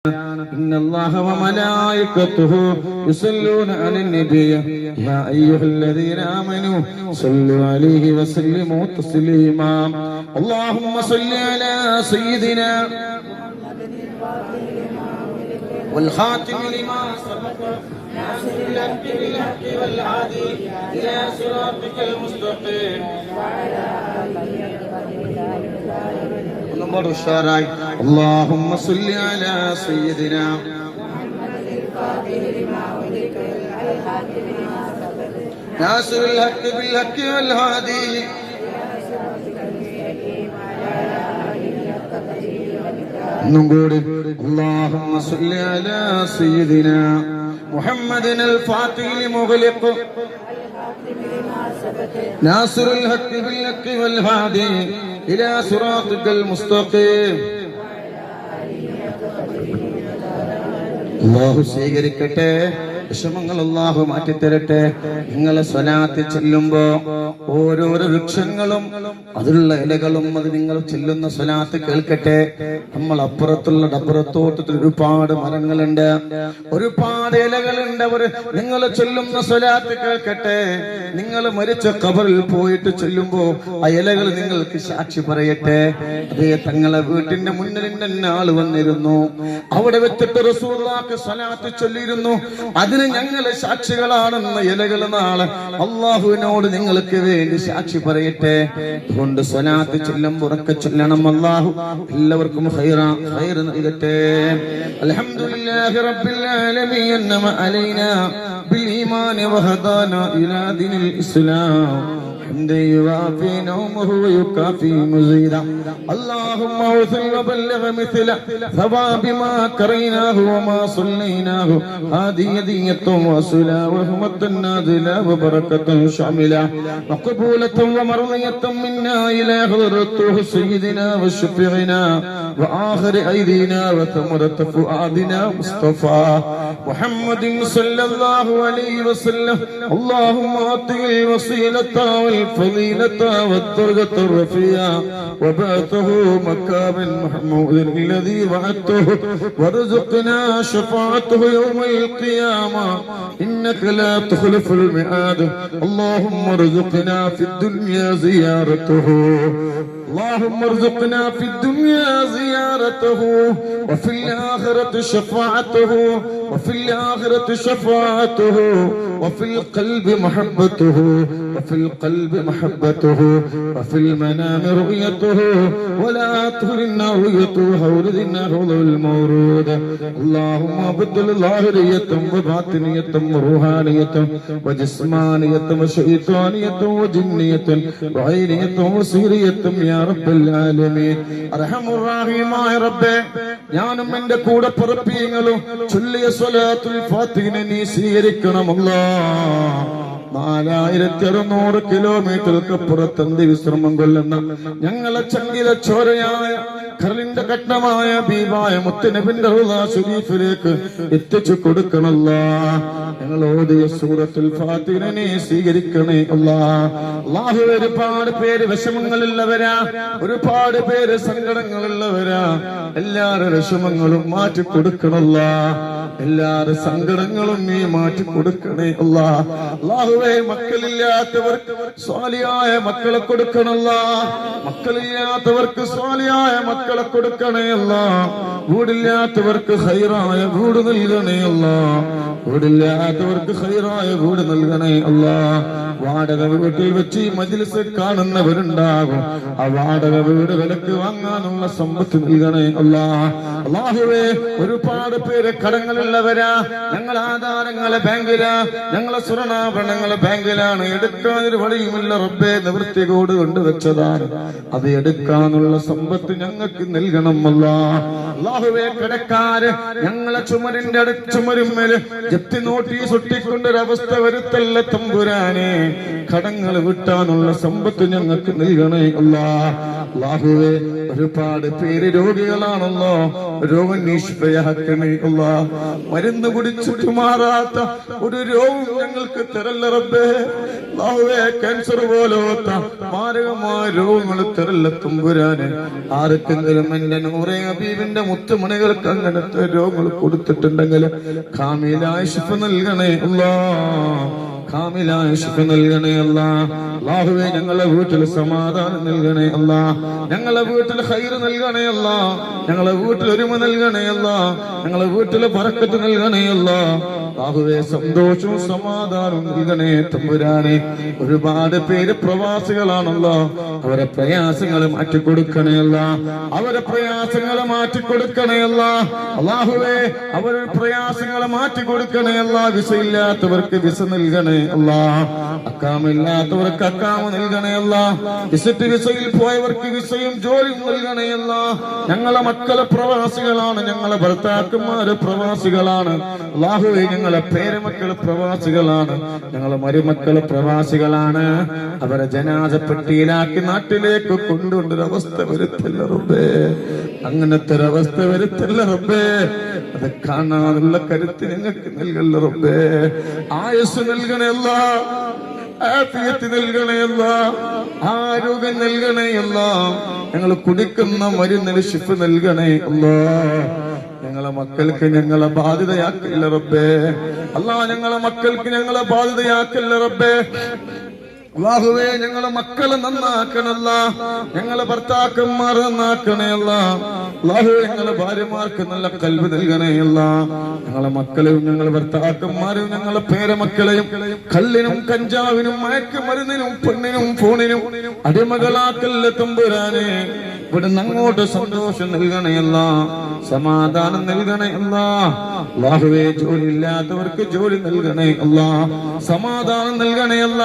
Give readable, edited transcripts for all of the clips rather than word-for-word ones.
إن الله وملائكته يصلون على النبي يا أيها الذين آمنوا صلوا عليه وسلموا تسليما اللهم صل على سيدنا والخاتم لما سبق ناصر الحق بالحق والهادي إلى صراطك المستقيم وعلى اللهم صل على سيدنا ناصر الحق بالحق والهادي اللهم صل على سيدنا محمد الفاتح لمغلق ناصر الحق بالحق والهادي إلى صراطك المستقيم അല്ലാഹു സ്വീകരിക്കട്ടെ, വിഷമങ്ങൾ അല്ലാഹു മാറ്റിത്തരട്ടെ. നിങ്ങളെ സ്വലാത്ത് ചെല്ലുമ്പോ ഓരോരോ വൃക്ഷങ്ങളും അതിലുള്ള ഇലകളും അത് നിങ്ങൾ ചെല്ലുന്ന സ്വലാത്ത് കേൾക്കട്ടെ. നമ്മൾ അപ്പുറത്തുള്ള ഡപ്പുറത്തോട്ടത്തിൽ ഒരുപാട് മരങ്ങളുണ്ട്, ഒരുപാട് ഇലകളുണ്ട്. നിങ്ങൾ ചൊല്ലുന്ന സ്വലാത്ത് കേൾക്കട്ടെ. നിങ്ങൾ മരിച്ച ഖബറിൽ പോയിട്ട് ചൊല്ലുമ്പോ ആ ഇലകൾ നിങ്ങൾക്ക് സാക്ഷി പറയട്ടെ. അതേ തങ്ങളെ വീട്ടിന്റെ മുന്നിൽ തന്നെ ആള് വന്നിരുന്നു, അവിടെ വെച്ചിട്ട് റസൂലുള്ളാഹിക്ക് സ്വലാത്ത് ചൊല്ലിയിരുന്നു. അതിന് ഞങ്ങള് സാക്ഷികളാണെന്ന ഇലകൾ നാളെ അള്ളാഹുവിനോട് നിങ്ങൾക്ക് വേണ്ടി സാക്ഷി പറയട്ടെ. അതുകൊണ്ട് സ്വലാത്ത് ചൊല്ലുമ്പോൾ ഉറക്കെ ചൊല്ലണം. അള്ളാഹു എല്ലാവർക്കും ഖൈർ നൽകട്ടെ. അൽഹംദുലില്ലാഹി റബ്ബിൽ ആലമീൻ അൻഅമ അലൈനാ ബിൽ ഈമാൻ വഹദാനാ ഇലാ ദീനിൽ ഇസ്ലാം حمدا يوافي نومه ويكافي مزيدا اللهم اوصل وبلغ مثل ثواب ما قريناه وما صليناه هذه هدية وصلا وهمة نازلة وبركة شاملة وقبولة ومرضية منا إلى حضرته سيدنا وشفيعنا وآخر أيدينا وثمرة فؤادنا مصطفى محمد صلى الله عليه وسلم اللهم أعطه الوسيلة الفضيلة والدرجة الرفيعة وبعثه مقام محمود الذي وعدته وارزقنا شفاعته يوم القيامة إنك لا تخلف الميعاد اللهم ارزقنا في الدنيا زيارته اللهم ارزقنا في الدنيا زيارته وفي الآخرة شفاعته وفي الآخرة شفاعته وفي القلب محبته وفي القلب محبته وفي المنام رؤيته ولا تهلنا رؤيته وردنا رضا المورود اللهم ابدل ظاهرية وباطنية وروحانية وجسمانية وشيطانية وجنية وعينية وسيرية يا رب العالمين أرحم الراحمين يا رب ഞാനും എന്റെ കൂടെ പറപ്പിയങ്ങളും ചൊല്ലിയ സ്വലാത്തുൽ ഫാത്തിഹിനെ നീ സ്വീകരിക്കണം അല്ലാഹ്. 4600 കിലോമീറ്റർക്ക് പുറത്തന്തി വിശ്രമം കൊള്ളുന്ന ഞങ്ങളെ ചങ്കില ചോരയായ കരളിന്റെ ഘട്ടമായ ബീബായ മുത്തുനബിന്റെ റൗള ശരീഫിലേക്ക് എത്തിച്ചു കൊടുക്കണല്ലാ. ഞങ്ങൾ ഓതിയ സൂറത്തുൽ ഫാത്തിഹയെ നീ സ്വീകരിക്കണേ അല്ലാഹ്. അല്ലാഹു ഒരുപാട് പേര് വിഷമങ്ങളുള്ളവരാ, ഒരുപാട് പേര് സങ്കടങ്ങളുള്ളവരാ. എല്ലാവരുടെ വിഷമങ്ങളും മാറ്റി കൊടുക്കണല്ലാ, എല്ലാവരുടെ സങ്കടങ്ങളും നീ മാറ്റി കൊടുക്കണേ അല്ലാഹ്. അല്ലാഹുവേ മക്കളില്ലാത്തവർക്ക് സ്വാലിഹായ മക്കളെ കൊടുക്കണല്ലാ, മക്കളില്ലാത്തവർക്ക് സ്വാലിഹായ മക്കളെ കൊടുക്കണേ അല്ലാഹ്. വീടില്ലാത്തവർക്ക് ഖൈറായ വീട് നൽകണേ അല്ലാഹ്, വീടില്ലാത്തവർക്ക് ഖൈറായ വീട് നൽകണേ അല്ലാഹ്. വാടക വീട്ടിൽ വെച്ച് ഈ മജ്ലിസ് കാണുന്നവരുണ്ടാകും, ആ വാടക വീട് വിലക്ക് വാങ്ങാനുള്ള സമ്പത്ത് നൽകണേ അല്ലാഹ്. അല്ലാഹുവേ ഒരുപാട് പേര് കടങ്ങളുള്ളവരാ, ഞങ്ങൾ ആധാരങ്ങളെ ബാങ്കിലാ, ഞങ്ങളെ സ്വർണ്ണാഭരണങ്ങളെ ബാങ്കിലാണ്, എടുക്കാനൊരു വഴിയുമില്ല റബ്ബേ. നിവൃത്തി കോട് കൊണ്ടുവച്ചതാണ്, അത് എടുക്കാനുള്ള സമ്പത്ത് ഞങ്ങൾക്ക് നൽകണം അല്ലാഹ്. അല്ലാഹുവേ കടക്കാര് ഞങ്ങളെ ചുമരിന്റെ ചുമരുമ്മേല് ജപ്തി നോട്ടീസ് ഒട്ടിക്കൊണ്ടൊരവസ്ഥ വരുത്തല്ല തമ്പുരാനെ. കടങ്ങൾ വിട്ടാനുള്ള സമ്പത്ത് ഞങ്ങൾക്ക് നൽകണേ അല്ലാഹ്. അല്ലാഹുവേ ഒരുപാട് പേര് രോഗികളാണല്ലോ, രോഗം നിഷ്ഫയാക്കണേ അല്ലാഹ്. മരുന്ന് കുടിച്ചിട്ട് മാറാത്ത ഒരു രോഗം ഞങ്ങൾക്ക് തരല്ല റബ്ബേ. ക്യാൻസർ പോലത്തെ മാരകമായ രോഗങ്ങൾ തരല്ല തമ്പുരാനെ. ആർക്കെങ്കിലും ആർക്കെങ്കിലും എന്റെ നൂറെ ഹബീബിന്റെ മുത്തുമണികൾക്ക് അങ്ങനത്തെ രോഗങ്ങൾ കൊടുത്തിട്ടുണ്ടെങ്കിൽ കാമിലായ ശിഫ നൽകണേ അല്ലാഹ്, കാമിലായ ശിഫ നൽകണേ അല്ലാഹ്. അല്ലാഹുവേ ഞങ്ങളെ വീട്ടിൽ സമാധാനം നൽകണേ അല്ലാഹ്, ഞങ്ങളെ വീട്ടിൽ ഖൈർ നൽകണേ അല്ലാഹ്, ഞങ്ങളെ വീട്ടിൽ ഒരുമ നൽകണേ അല്ലാഹ്, ഞങ്ങളെ വീട്ടിൽ ബറക്കത്ത് നൽകണേ അല്ലാഹ്. അല്ലാഹുവേ സന്തോഷവും സമാധാനവും നൽകണേ തമ്പുരാനെ. ഒരുപാട് പേര് പ്രവാസികളാണല്ലോ, അവരെ പ്രയാസങ്ങൾ മാറ്റിക്കൊടുക്കണേ അല്ലാഹ്, അവരെ പ്രയാസങ്ങൾ മാറ്റിക്കൊടുക്കണേ അല്ലാഹ്. അല്ലാഹുവേ അവരുടെ പ്രയാസങ്ങൾ മാറ്റിക്കൊടുക്കണേ അല്ലാഹ്. വിസ ഇല്ലാത്തവർക്ക് വിസ നൽകണേ അല്ലാഹ്, അക്കാമില്ലാത്തവർക്ക് അക്കാമ നൽകണേ അല്ലാഹ്. വിസയിൽ പോയവർക്ക് വിസയും ജോലിയും നൽകണേ അല്ലാഹ്. ഞങ്ങളെ മക്കളെ പ്രവാസികളാണ്, ഞങ്ങളെ ഭർത്താക്കന്മാര് പ്രവാസികളാണ്. അല്ലാഹുവേ ഞങ്ങളെ പേരമക്കള് പ്രവാസികളാണ്, ഞങ്ങളെ മരുമക്കള് പ്രവാസികളാണ്. അവരെ ജനാസപ്പെട്ടിയിലാക്കി നാട്ടിലേക്ക് കൊണ്ടുകൊണ്ടൊരവസ്ഥ വരുത്തില്ല റബ്ബേ, അങ്ങനത്തെ ഒരവസ്ഥ വരുത്തില്ല റബ്ബേ. അത് കാണാനുള്ള കരുത്ത് ഞങ്ങൾക്ക് നൽകല്ല റബ്ബേ. ആയുസ് നൽകണേ അല്ലാഹ്, ആഫിയത്ത് നൽകണേ അല്ലാഹ്, ആരോഗ്യം നൽകണേ അല്ലാഹ്. ഞങ്ങൾ കുടിക്കുന്ന മരുന്നിന് ശിഫ നൽകണേ അല്ലാഹ്. ഞങ്ങളെ മക്കൾക്ക് ഞങ്ങളെ ബാധ്യതയാക്കില്ല റബ്ബേ. അല്ലാഹ് ഞങ്ങളെ മക്കൾക്ക് ഞങ്ങളെ ബാധ്യതയാക്കില്ല റബ്ബേ. അല്ലാഹുവേ ഞങ്ങളെ മക്കളെ നന്നാക്കണല്ല, ഞങ്ങളെ ഭർത്താക്കന്മാർ നന്നാക്കണയല്ല. അല്ലാഹുവേ ഞങ്ങളെ ഭാര്യമാർക്ക് നല്ല കൽബ് നൽകണയല്ല. ഞങ്ങളെ മക്കളെയും ഞങ്ങളെ ഭർത്താക്കന്മാരെയും ഞങ്ങളെ പേരമക്കളെയും കള്ളിനും കഞ്ചാവിനും മയക്കുമരുന്നിനും പെണ്ണിനും ഫോണിനും അടിമകളാക്കല്ല തമ്പുരാനെ. ഇവിടുന്ന് അങ്ങോട്ട് സന്തോഷം നൽകണയല്ല, സമാധാനം നൽകണയല്ല. അല്ലാഹുവേ ജോലി ഇല്ലാത്തവർക്ക് ജോലി നൽകണേ അല്ലാഹ്, സമാധാനം നൽകണയല്ല.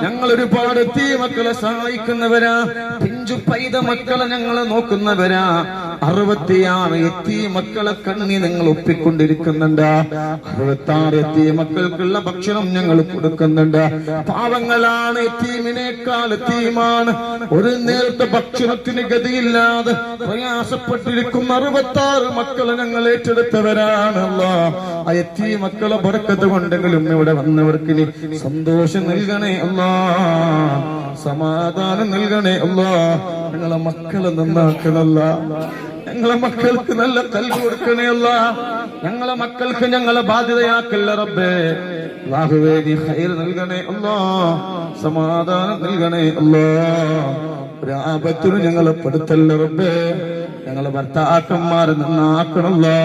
ഞങ്ങൾ ഒരുപാട് എത്തി മക്കളെ സഹായിക്കുന്നവരാ, പിഞ്ചു പൈത മക്കളെ ഞങ്ങളെ നോക്കുന്നവരാ. 66 എത്തി മക്കളെ കണ്ണി നിങ്ങൾ ഒപ്പിക്കൊണ്ടിരിക്കുന്നുണ്ട്. 66 എത്തി മക്കൾക്കുള്ള ഭക്ഷണം ഞങ്ങൾ കൊടുക്കുന്നുണ്ട്. പാവങ്ങളാണ്, എത്തീമിനേക്കാൾ എത്തീമാണ്. ഒരു നേരത്തെ ഭക്ഷണത്തിന് ഗതിയില്ലാതെ പ്രയാസപ്പെട്ടിരിക്കുന്ന 66 മക്കളെ ഞങ്ങൾ ഏറ്റെടുത്തവരാണ് അല്ലാഹ്. ആ എത്തി മക്കളെ ബർക്കത്ത് കൊണ്ടെങ്കിലും ഇവിടെ വന്നവർക്ക് ഇനി സന്തോഷം നൽകണേ അല്ലാഹ്, സമാധാനം നൽകണേ അല്ലാഹ്. ഞങ്ങളെ മക്കളെ നന്നാക്കണല്ല, ഞങ്ങളെ മക്കൾക്ക് നല്ല കൽബ് കൊടുക്കണേ അല്ലാഹ്. ഞങ്ങളെ മക്കൾക്ക് ഞങ്ങളെ ബാധ്യതയാക്കല്ല റബ്ബേ. അല്ലാഹുവേ നീ ഖൈർ നൽകണേ അല്ലാഹ്, സമാധാനം നൽകണേ അല്ലാഹ്. ഒരു ആപത്തിനും ഞങ്ങളെ പെടുത്തല്ല റബ്ബേ. ഞങ്ങളെ ഭർത്താക്കന്മാരെ നന്നാക്കണല്ലോ,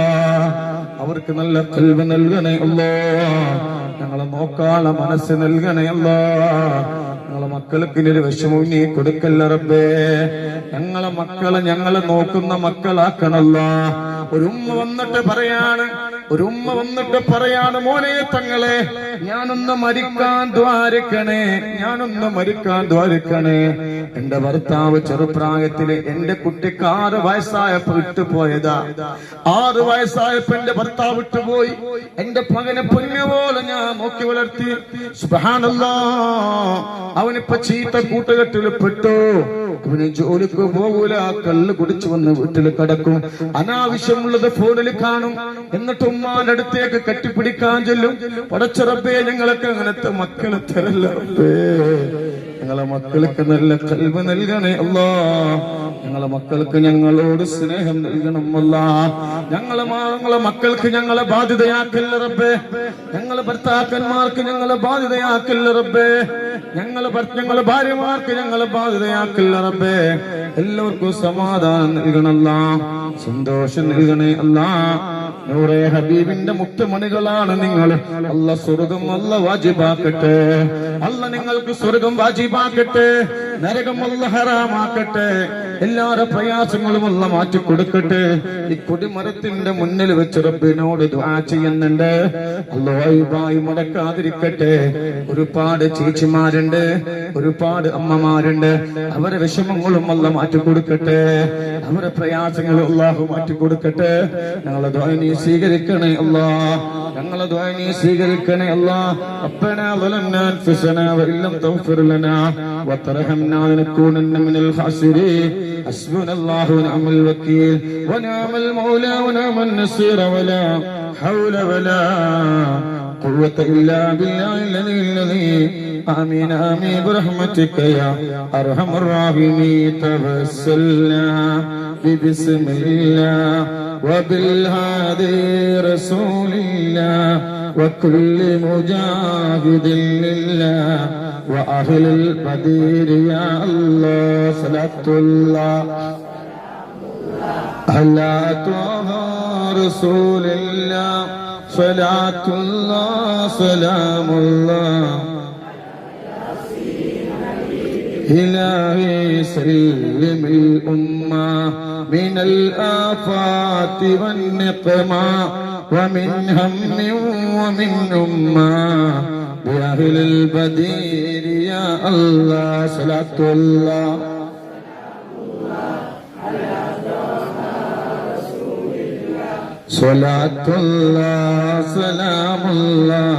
അവർക്ക് നല്ല കൽബ് നൽകണേ അല്ലാഹ്. ഞങ്ങളെ നോക്കാനുള്ള മനസ്സ് നൽകണേ അല്ലാഹ്. ഞങ്ങളെ മക്കൾക്ക് ഒരു വിഷമവും നീ കൊടുക്കല്ല റബ്ബേ. ഞങ്ങളെ മക്കളെ ഞങ്ങളെ നോക്കുന്ന മക്കളാക്കണല്ലോ. ഒരു ഉമ്മ വന്നിട്ട് പറയാണ്, മോനെ തങ്ങളെ ഞാനൊന്ന് മരിക്കാൻ ദ്വാരക്കണേ, ഞാനൊന്ന് മരിക്കാൻ ദ്വാരക്കണേ. എന്റെ ഭർത്താവ് ചെറുപ്രായത്തില് എന്റെ കുട്ടിക്ക് 6 വയസ്സായപ്പോ വിട്ടുപോയതാ. 6 വയസ്സായപ്പോ എന്റെ ഭർത്താവ് വിട്ടുപോയി. എന്റെ മകനെ പൊന്നുപോലെ ഞാൻ നോക്കി വളർത്തി. സുബ്ഹാനല്ലാഹ്, അവനിപ്പോ ചീത്ത കൂട്ടുകെട്ടിൽ പെട്ടു. അവന് ജോലിക്ക് പോകൂല, കള്ള് കുടിച്ചു വന്ന് വീട്ടിൽ കിടക്കും, അനാവശ്യമുള്ളത് ഫോണിൽ കാണും. എന്നിട്ട് ഉമ്മാന്റെ അടുത്തേക്ക് കെട്ടിപ്പിടിക്കാൻ ചെല്ലും. പടച്ച റബ്ബേ ഞങ്ങൾക്ക് അങ്ങനത്തെ മക്കളെ തരല്ല റബ്ബേ. ഞങ്ങളെ മക്കൾക്ക് നല്ല കൽബ് നൽകണേ അല്ലാഹ്. ഞങ്ങളെ മക്കൾക്ക് ഞങ്ങളോട് സ്നേഹം നൽകണം അല്ലാഹ്. ഞങ്ങളെ മക്കൾക്ക് ഞങ്ങളെ ബാധ്യതയാക്കല്ല റബ്ബേ. ഞങ്ങളെ ഭർത്താക്കന്മാർക്ക് ഞങ്ങളെ ബാധ്യതയാക്കല്ല റബ്ബേ. ഞങ്ങളെ ഭാര്യമാർക്ക് ഞങ്ങളെ ബാധ്യതയാക്കല്ല റബ്ബേ. എല്ലാവർക്കും സമാധാനം നൽകണല്ല, സന്തോഷം നൽകണേ അല്ലാഹ്. നൂറെ ഹബീബിന്റെ മുത്തുമണികളാണ് നിങ്ങൾ. അല്ലാഹ് സ്വർഗ്ഗം അല്ലാഹ് വാജിബാക്കട്ടെ. അല്ലാഹ് നിങ്ങൾക്ക് സ്വർഗ്ഗം വാജിബാക്കട്ടെ, നരകം അല്ലാഹ് ഹറാമാക്കട്ടെ. എല്ലാവരുടെ പ്രയാസങ്ങളും അല്ലാഹ് മാറ്റി കൊടുക്കട്ടെ. ഈ കൊടിമരത്തിന്റെ മുന്നിൽ വെച്ച് റബ്ബിനോട് ദുആ ചെയ്യുന്നുണ്ട്, അല്ലാഹ് മുടക്കാതിരിക്കട്ടെ. ഒരുപാട് ചേച്ചിമാരുണ്ട്, ഒരുപാട് അമ്മമാരുണ്ട്. അവരെ വിഷമങ്ങളും അല്ലാഹ് മാറ്റി കൊടുക്കട്ടെ, അവരെ പ്രയാസങ്ങളും അല്ലാഹു മാറ്റി കൊടുക്കട്ടെ. ഞങ്ങളെ ദുആ നീ സ്വീകരിക്കണേ അല്ലാഹ്, ഞങ്ങളെ ദുആ നീ സ്വീകരിക്കണേ അല്ലാഹ്. റബ്ബനാ ളലംനാ അൻഫുസനാ വഇല്ലം തഗ്ഫിർ ലനാ വതർഹംനാ ലനകൂനന്ന മിനൽ ഖാസിരീൻ. ഹസ്ബുനല്ലാഹു വനിഅമൽ വക്കീൽ വനിഅമൽ മൗലാ വനിഅമൻ നസീർ വലാ ഹൗല വലാ ഖുവത ഇല്ലാ ബില്ലാഹിൽ അലിയിൽ آمين آمين برحمتك يا أرحم الراحمين توسلنا ببسم الله وبالهادي رسول الله وكل مجاهد لله وأهل البدير يا الله صلاة الله على طه رسول الله صلاة الله سلام الله إلهي سلم الأمة من الآفات والنقمة ومن هم ومن أمة بأهل البدير يا الله صلاة الله صلاة الله سلام الله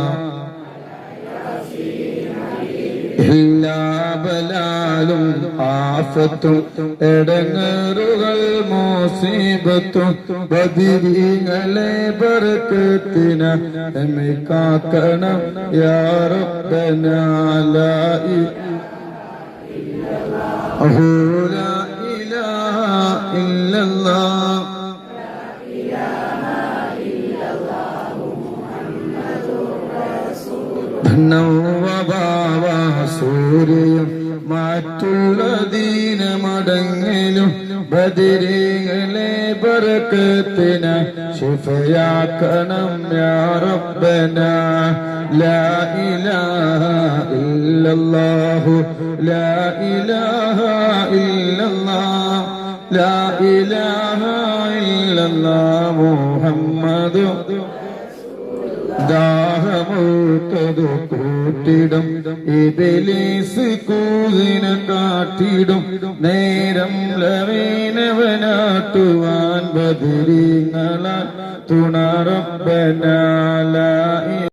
إلا ബലാലും ആഫത്തും എടങ്ങേറുകൾ മുസീബത്തും ബദിരീങ്ങളെ ബർക്കത്തിന നമ്മെ കാക്കണം യാ റബ്ബനാ ലാ ഇലാഹ ഇല്ലല്ലാഹ് സൂര്യയും മറ്റുള്ള ദീനമടങ്ങലും ബദരീങ്ങളെ ബർക്കത്തിന ശിഫയാക്കണം യാ റബ്ബനാ ലാ ഇലാഹ ഇല്ലല്ലാഹു ലാ ഇലാഹ ഇല്ലല്ലാഹ് ലാ ഇലാഹ ഇല്ലല്ലാഹ് മുഹമ്മദു ദാഹമൂത്തതു കൂട്ടിടും ഇബ്ലീസ് കൂതിന കാട്ടിടും നേരം ലവീനവനാട്ടുവാൻ ബദരീങ്ങളാൽ തുണ റബ്ബനാ ലാ